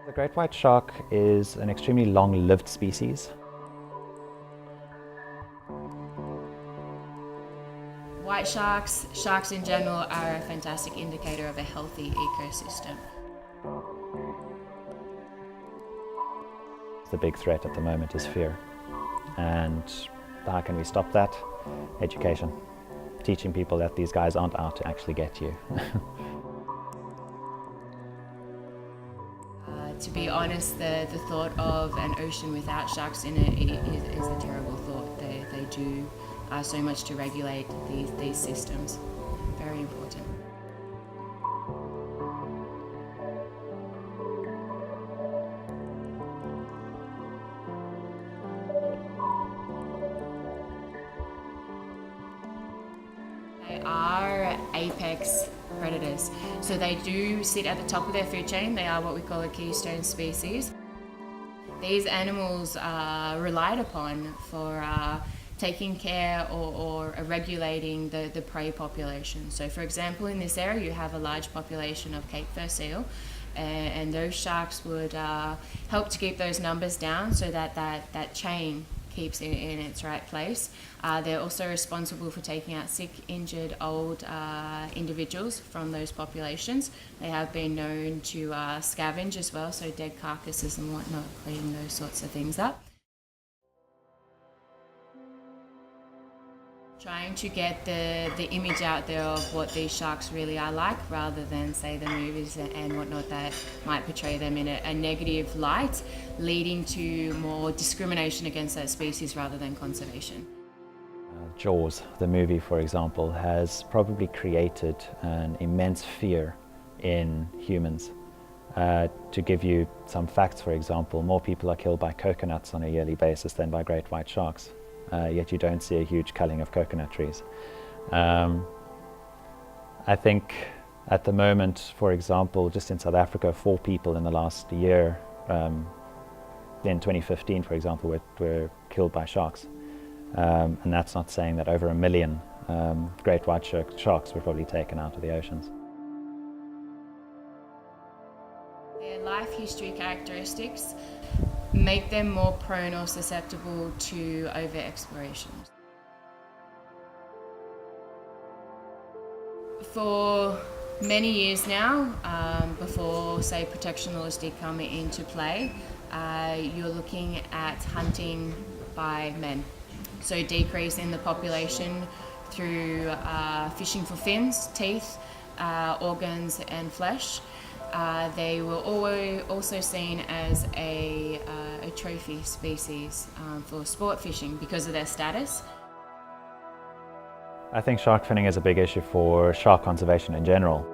The great white shark is an extremely long-lived species. White sharks, sharks in general, are a fantastic indicator of a healthy ecosystem. The big threat at the moment is fear. And how can we stop that? Education. Teaching people that these guys aren't out to actually get you. To be honest, the thought of an ocean without sharks in it is a terrible thought. They do so much to regulate these systems. Very important. They are apex predators. So they do sit at the top of their food chain. They are what we call a keystone species. These animals are relied upon for taking care or regulating the prey population. So for example, in this area you have a large population of Cape fur seal, and those sharks would help to keep those numbers down so that chain keeps in its right place. They're also responsible for taking out sick, injured, old individuals from those populations. They have been known to scavenge as well, so dead carcasses and whatnot, cleaning those sorts of things up. Trying to get the image out there of what these sharks really are like, rather than say the movies and whatnot that might portray them in a negative light, leading to more discrimination against that species rather than conservation. Jaws, the movie, for example, has probably created an immense fear in humans. To give you some facts, for example, more people are killed by coconuts on a yearly basis than by great white sharks. Yet you don't see a huge culling of coconut trees. I think at the moment, for example, just in South Africa, 4 people in the last year, in 2015, for example, were killed by sharks. And that's not saying that over 1 million great white sharks were probably taken out of the oceans. Their life history characteristics make them more prone or susceptible to over-exploration. For many years now, before say protection laws did come into play, you're looking at hunting by men. So decrease in the population through fishing for fins, teeth, organs and flesh. They were also seen as a trophy species for sport fishing because of their status. I think shark finning is a big issue for shark conservation in general.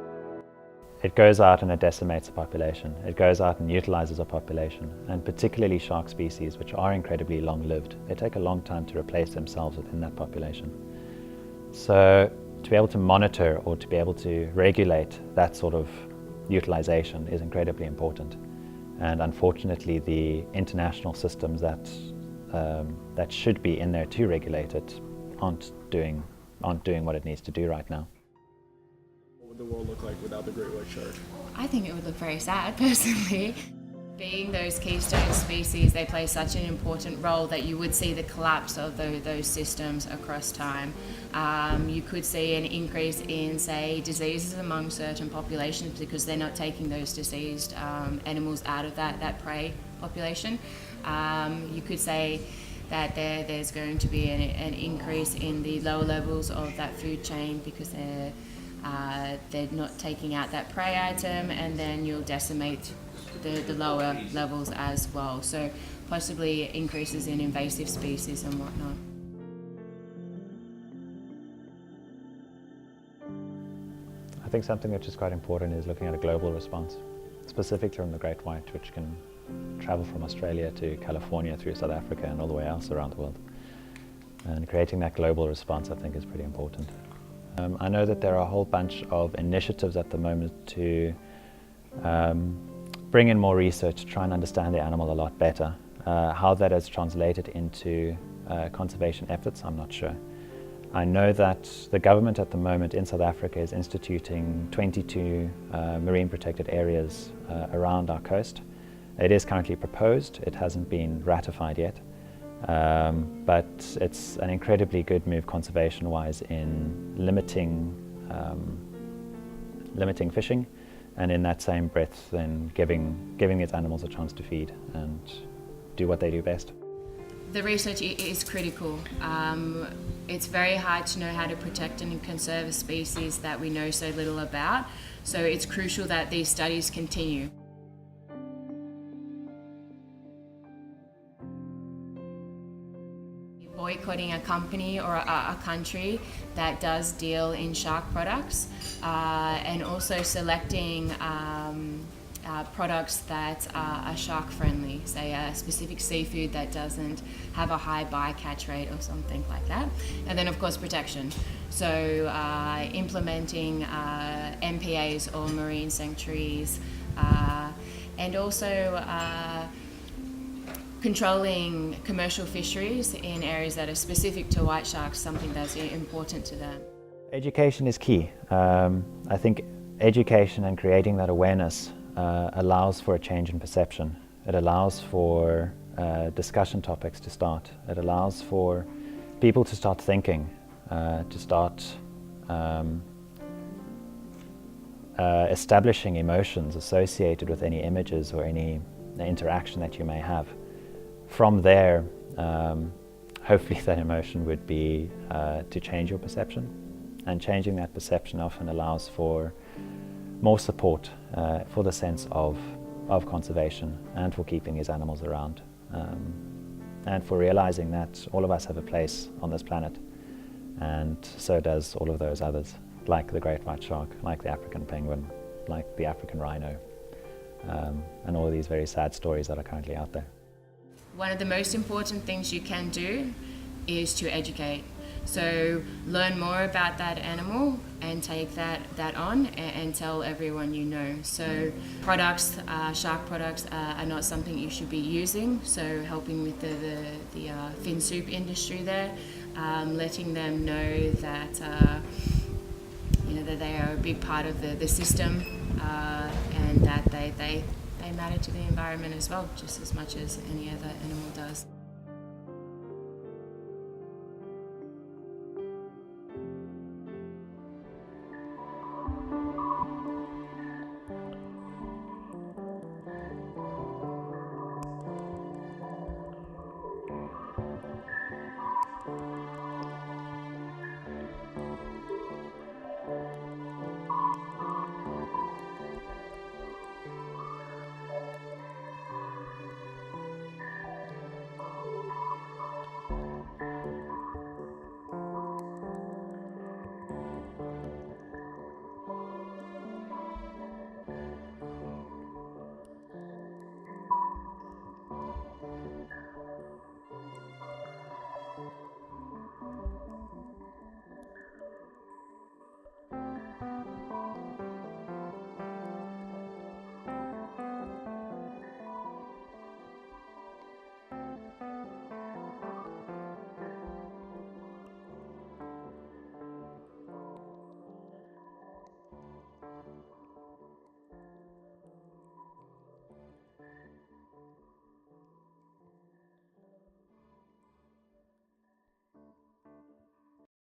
It goes out and it decimates a population. It goes out and utilizes a population, and particularly shark species, which are incredibly long-lived. They take a long time to replace themselves within that population. So to be able to monitor or to be able to regulate that sort of utilization is incredibly important, and unfortunately the international systems that should be in there to regulate it aren't doing what it needs to do right now. What would the world look like without the great white shark? I think it would look very sad, personally. Being those keystone species, they play such an important role that you would see the collapse of those systems across time. You could see an increase in, say, diseases among certain populations because they're not taking those diseased animals out of that prey population. You could say that there's going to be an increase in the lower levels of that food chain because they're not taking out that prey item, and then you'll decimate the lower levels as well. So possibly increases in invasive species and whatnot. I think something which is quite important is looking at a global response, specifically on the great white, which can travel from Australia to California through South Africa and all the way else around the world. And creating that global response, I think, is pretty important. I know that there are a whole bunch of initiatives at the moment to bring in more research to try and understand the animal a lot better. How that has translated into conservation efforts, I'm not sure. I know that the government at the moment in South Africa is instituting 22 marine protected areas around our coast, It is currently proposed, it hasn't been ratified yet, but it's an incredibly good move conservation-wise in limiting fishing, and in that same breath then giving these animals a chance to feed and do what they do best. The research is critical. It's very hard to know how to protect and conserve a species that we know so little about, so it's crucial that these studies continue. Boycotting a company or a country that does deal in shark products, and also selecting products that are shark friendly, say a specific seafood that doesn't have a high bycatch rate or something like that. And then of course protection. So implementing MPAs or marine sanctuaries, and also controlling commercial fisheries in areas that are specific to white sharks, something that's important to them. Education is key. I think education and creating that awareness allows for a change in perception. It allows for discussion topics to start. It allows for people to start thinking, to start establishing emotions associated with any images or any interaction that you may have. From there, hopefully that emotion would be to change your perception, and changing that perception often allows for more support for the sense of conservation and for keeping these animals around, and for realizing that all of us have a place on this planet, and so does all of those others, like the great white shark, like the African penguin, like the African rhino, and all of these very sad stories that are currently out there. One of the most important things you can do is to educate. So learn more about that animal and take that on and tell everyone you know. So products, shark products are not something you should be using. So helping with the fin soup industry there, letting them know that that they are a big part of the system, and that they matter to the environment as well, just as much as any other animal does.